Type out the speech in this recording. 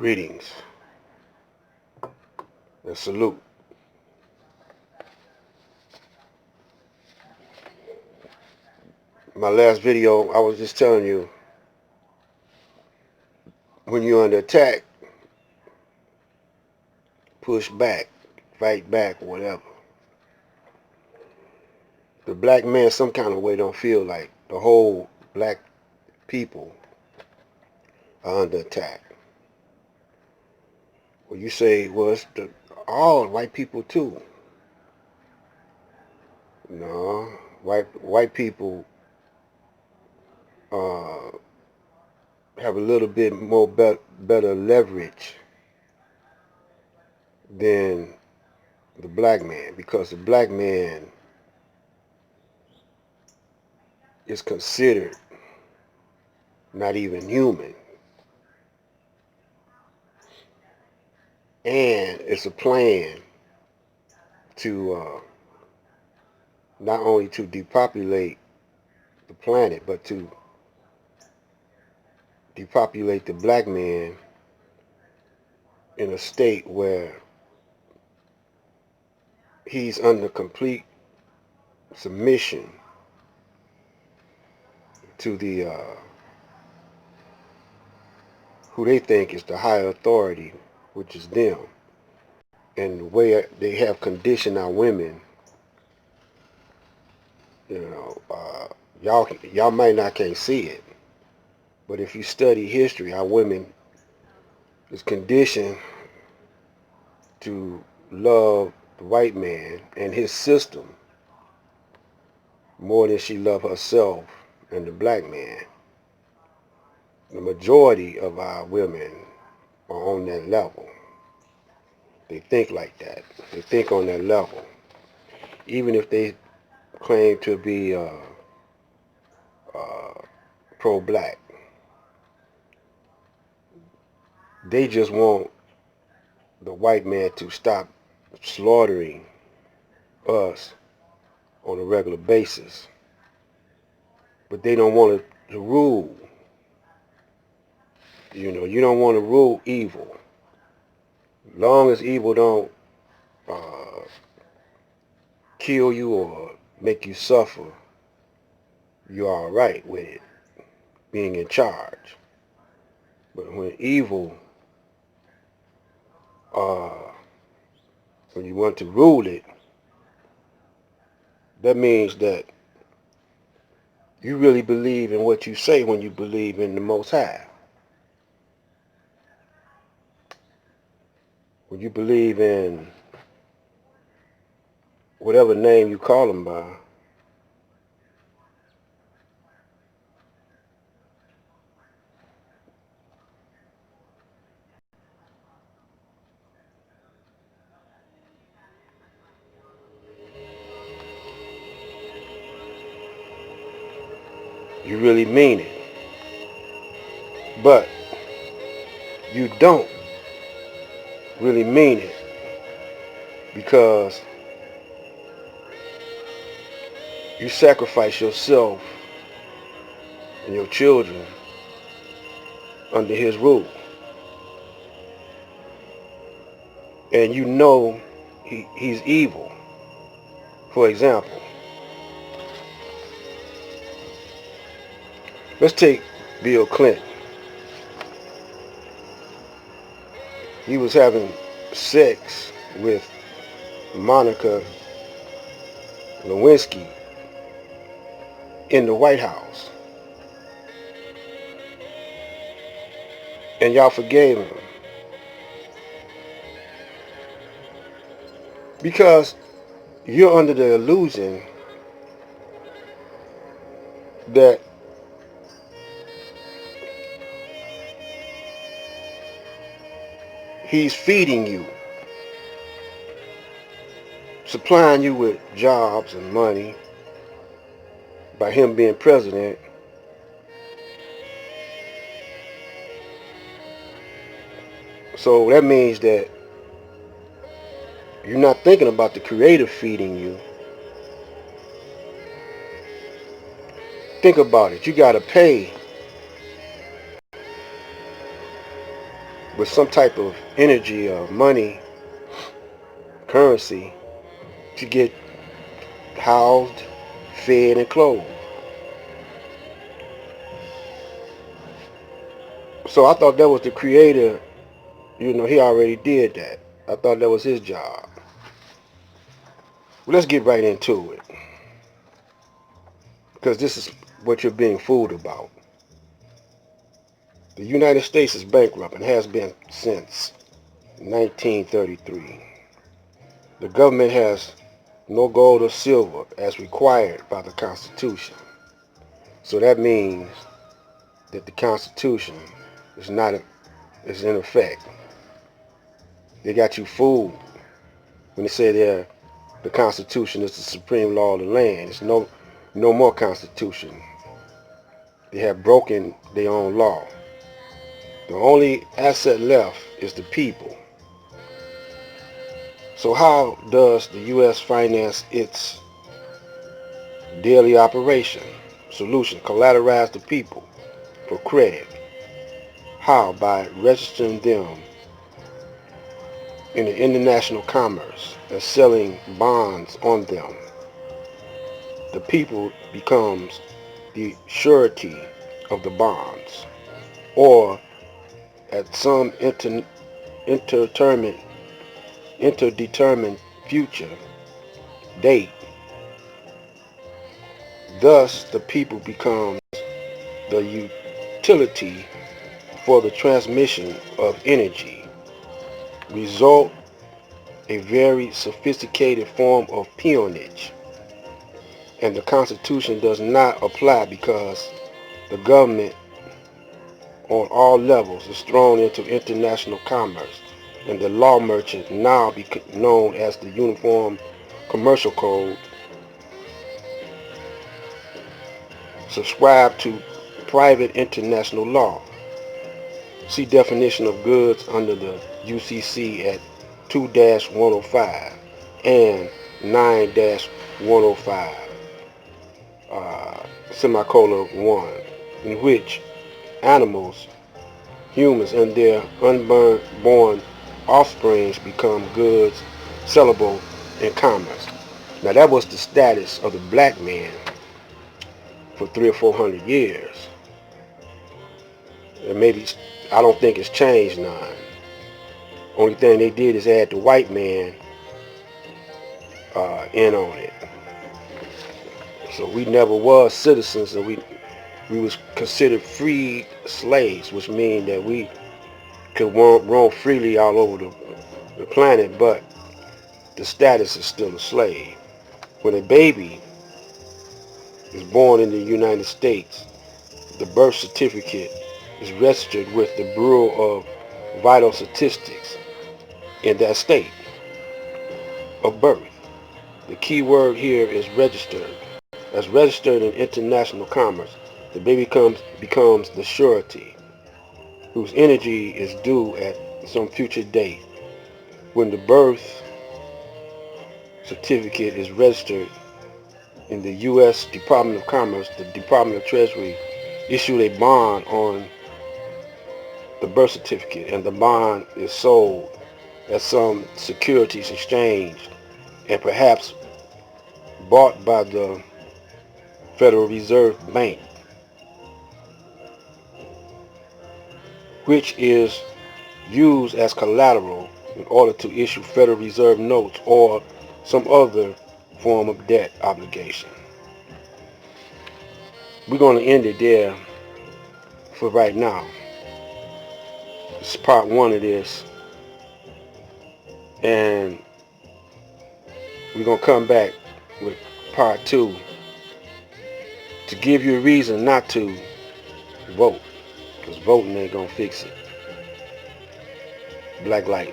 Greetings and salute. My last video, I was just telling you, when you're under attack, push back, fight back, whatever. The black man some kind of way don't feel like the whole black people are under attack. Well, you say, well, it's all white people too. No, white people uh, have a little bit more better leverage than the black man, because the black man is considered not even human, and it's a plan to not only to depopulate the planet, but to depopulate the black man in a state where he's under complete submission to the who they think is the higher authority, which is them. And the way they have conditioned our women, you know, y'all might not can't see it, but if you study history, our women is conditioned to love the white man and his system more than she loved herself and the black man. The majority of our women are on that level. They think like that. They think on that level. Even if they claim to be pro-black, they just want the white man to stop slaughtering us on a regular basis. But they don't want to rule. You know, you don't want to rule evil. Long as evil don't kill you or make you suffer, you're all right with it, being in charge. But when evil, when you want to rule it, that means that you really believe in what you say when you believe in the Most High. When you believe in whatever name you call him by, you really mean it. But you don't really mean it because you sacrifice yourself and your children under his rule. And you know he's evil. For example, let's take Bill Clinton. He was having sex with Monica Lewinsky in the White House. And y'all forgave him. Because you're under the illusion that he's feeding you, supplying you with jobs and money by him being president. So that means that you're not thinking about the creator feeding you. Think about it. You got to pay with some type of energy or money, currency, to get housed, fed, and clothed. So I thought that was the creator, he already did that. I thought that was his job. Well, let's get right into it, because this is what you're being fooled about. The United States is bankrupt and has been since 1933. The government has no gold or silver as required by the Constitution. So that means that the Constitution is is in effect. They got you fooled when they say the Constitution is the supreme law of the land. It's no more Constitution. They have broken their own law. The only asset left is the people. So how does the U.S. finance its daily operation? Solution: collateralize the people for credit. How? By registering them in the international commerce and selling bonds on them. The people becomes the surety of the bonds, or at some interdetermined future date. Thus, the people becomes the utility for the transmission of energy. Result: a very sophisticated form of peonage. And the Constitution does not apply because the government on all levels is thrown into international commerce, and the law merchant, now known as the Uniform Commercial Code, subscribe to private international law. See definition of goods under the UCC at 2-105 and 9-105, semicolon 1, in which animals, humans, and their unborn offsprings become goods sellable in commerce. Now that was the status of the black man for 300 or 400 years. And maybe, I don't think it's changed none. Only thing they did is add the white man in on it. So we never was citizens, and we was considered freed slaves, which means that we could roam freely all over the planet, but the status is still a slave. When a baby is born in the United States, the birth certificate is registered with the Bureau of Vital Statistics in that state of birth. The key word here is registered. As registered in international commerce, the baby becomes the surety, whose energy is due at some future date. When the birth certificate is registered in the U.S. Department of Commerce, the Department of Treasury issued a bond on the birth certificate, and the bond is sold at some securities exchange and perhaps bought by the Federal Reserve Bank, which is used as collateral in order to issue Federal Reserve notes or some other form of debt obligation. We're going to end it there for right now. This is part one of this, and we're going to come back with part two to give you a reason not to vote, because voting ain't going to fix it. Black light.